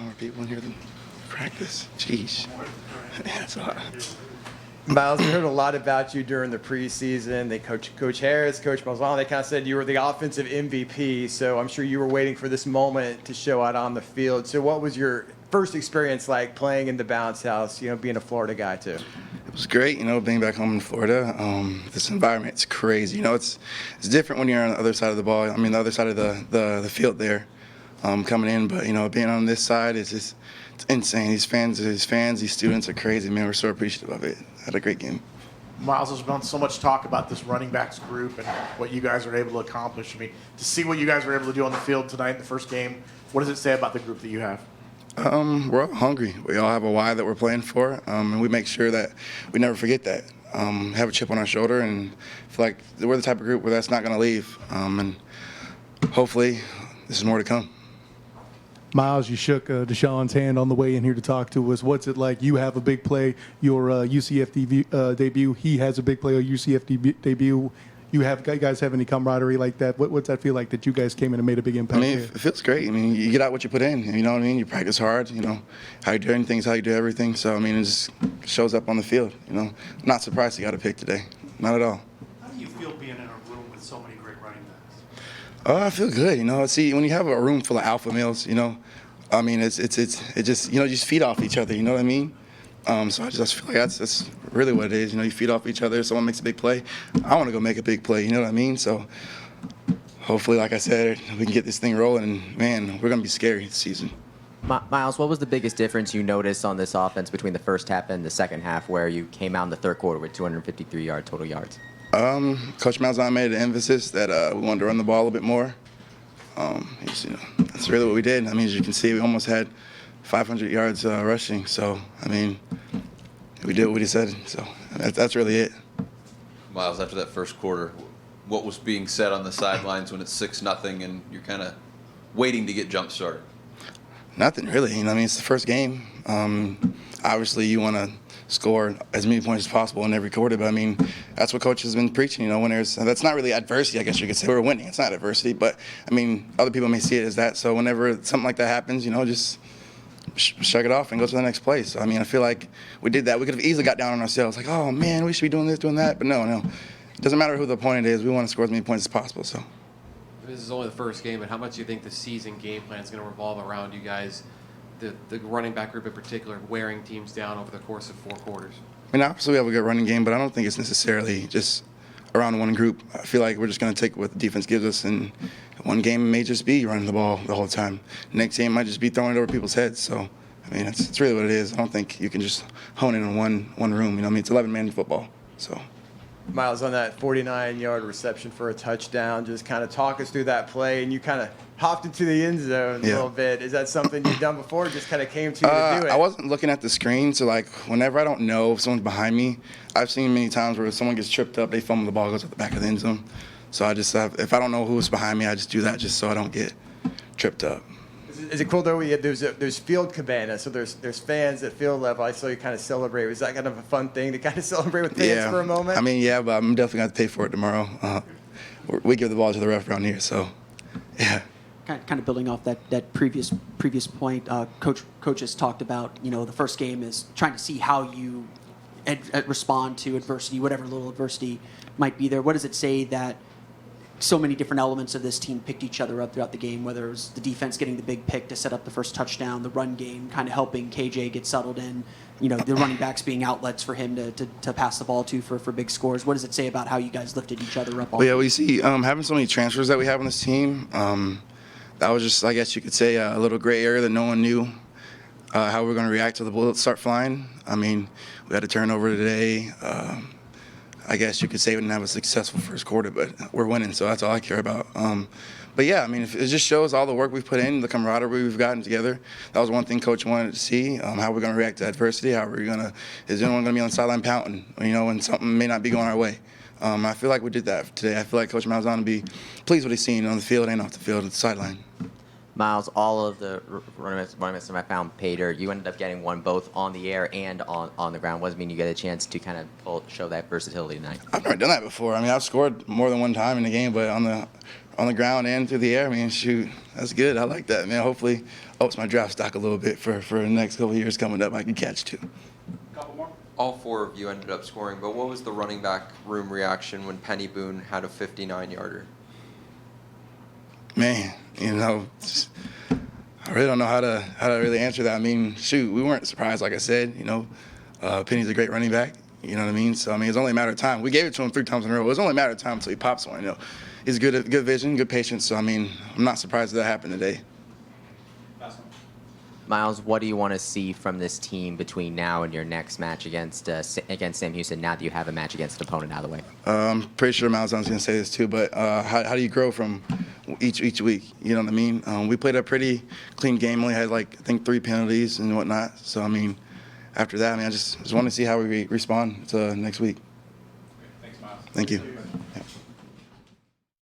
more people in here than practice. Jeez. That's a lot. Myles, we heard a lot about you during the preseason. Coach Harris, Coach Malzahn, they kind of said you were the offensive MVP, so I'm sure you were waiting for this moment to show out on the field. So what was your first experience like playing in the bounce house, being a Florida guy too? It was great, being back home in Florida. This environment, it's crazy. It's different when you're on the other side of the ball. The other side of the field there, coming in. But, being on this side, it's insane. These fans, these students are crazy, man. We're so appreciative of it. Had a great game. Myles, there's been so much talk about this running backs group and what you guys are able to accomplish. To see what you guys were able to do on the field tonight in the first game, what does it say about the group that you have? We're all hungry. We all have a why that we're playing for, and we make sure that we never forget that. Have a chip on our shoulder, and feel like we're the type of group where that's not going to leave. And hopefully, there's more to come. Myles, you shook Deshaun's hand on the way in here to talk to us. What's it like? You have a big play, your UCF debut. He has a big play, your UCF debut. You guys have any camaraderie like that? What's that feel like that you guys came in and made a big impact? It feels great. You get out what you put in. You know what I mean? You practice hard. How you do anything is how you do everything. So, it just shows up on the field. I'm not surprised he got a pick today. Not at all. How do you feel being in a room with so many great running backs? Oh, I feel good. See, when you have a room full of alpha males, it just, you just feed off each other. You know what I mean? So I just feel like that's really what it is. You feed off each other. Someone makes a big play. I want to go make a big play. You know what I mean? So hopefully, like I said, we can get this thing rolling. And, man, we're going to be scary this season. Myles, what was the biggest difference you noticed on this offense between the first half and the second half, where you came out in the third quarter with 253 total yards? Coach Malzahn made an emphasis that we wanted to run the ball a little bit more. That's really what we did. As you can see, we almost had 500 yards rushing. So, we did what we said. So that's really it. Myles, after that first quarter, what was being said on the sidelines when it's 6-0 and you're kind of waiting to get jump started? Nothing really. It's the first game. Obviously, you want to score as many points as possible in every quarter. But that's what coach has been preaching. When that's not really adversity, I guess you could say. We're winning. It's not adversity, but other people may see it as that. So whenever something like that happens, just shrug it off and go to the next play. So I feel like we did that. We could have easily got down on ourselves, like, oh man, we should be doing this, doing that. But no. It doesn't matter who the opponent is. We want to score as many points as possible. So. This is only the first game, but how much do you think the season game plan is going to revolve around you guys, the running back group in particular, wearing teams down over the course of 4 quarters? Obviously we have a good running game, but I don't think it's necessarily just around one group. I feel like we're just going to take what the defense gives us, and one game may just be running the ball the whole time. Next game might just be throwing it over people's heads. So, it's really what it is. I don't think you can just hone in on one room. It's 11-man football. So. Myles, on that 49-yard reception for a touchdown, just kind of talk us through that play, and you kind of hopped into the end zone a little bit. Is that something you've done before, just kind of came to you to do it? I wasn't looking at the screen, so whenever I don't know if someone's behind me, I've seen many times where if someone gets tripped up, they fumble the ball, goes at the back of the end zone. So I just, if I don't know who's behind me, I just do that just so I don't get tripped up. Is it cool though? There's field cabana, so there's fans at field level. I saw you kind of celebrate. Was that kind of a fun thing to kind of celebrate with fans for a moment? But I'm definitely going to pay for it tomorrow. We give the ball to the ref around here, so yeah. Kind of building off that previous point, Coach has talked about, the first game is trying to see how you respond to adversity, whatever little adversity might be there. What does it say that so many different elements of this team picked each other up throughout the game, whether it was the defense getting the big pick to set up the first touchdown, the run game kind of helping KJ get settled in, the running backs being outlets for him to pass the ball to for big scores? What does it say about how you guys lifted each other up? We see having so many transfers that we have on this team, that was just, I guess you could say, a little gray area that no one knew how we were going to react to the bullets start flying. We had a turnover today. I guess you could say we didn't have a successful first quarter, but we're winning, so that's all I care about. But yeah, it just shows all the work we've put in, the camaraderie we've gotten together. That was one thing Coach wanted to see, how we're going to react to adversity, is anyone going to be on the sideline pouting, when something may not be going our way. I feel like we did that today. I feel like Coach Malzahn will be pleased with what he's seen on the field and off the field at the sideline. Myles, all of the running backs I found Pater, you ended up getting one both on the air and on the ground. What does it mean you get a chance to kind of show that versatility tonight? I've never done that before. I've scored more than one time in the game, but on the on the ground and through the air. I mean, shoot, that's good. I like that, man. Hopefully, ups my draft stock a little bit for the next couple of years coming up. I can catch too. All four of you ended up scoring, but what was the running back room reaction when Penny Boone had a 59-yarder? Man, I really don't know how to really answer that. I mean, shoot, we weren't surprised, like I said. Penny's a great running back. You know what I mean? So I mean, it's only a matter of time. We gave it to him 3 times in a row. It was only a matter of time until he pops one. He's good vision, good patience. So I mean, I'm not surprised that happened today. Myles, what do you want to see from this team between now and your next match against Sam Houston, now that you have a match against an opponent out of the way? I'm pretty sure Myles was going to say this too, but how do you grow from each week? You know what I mean? We played a pretty clean game. Only had, I think 3 penalties and whatnot. So, I mean, after that, I just want to see how we respond to next week. Thanks, Myles. Thank you.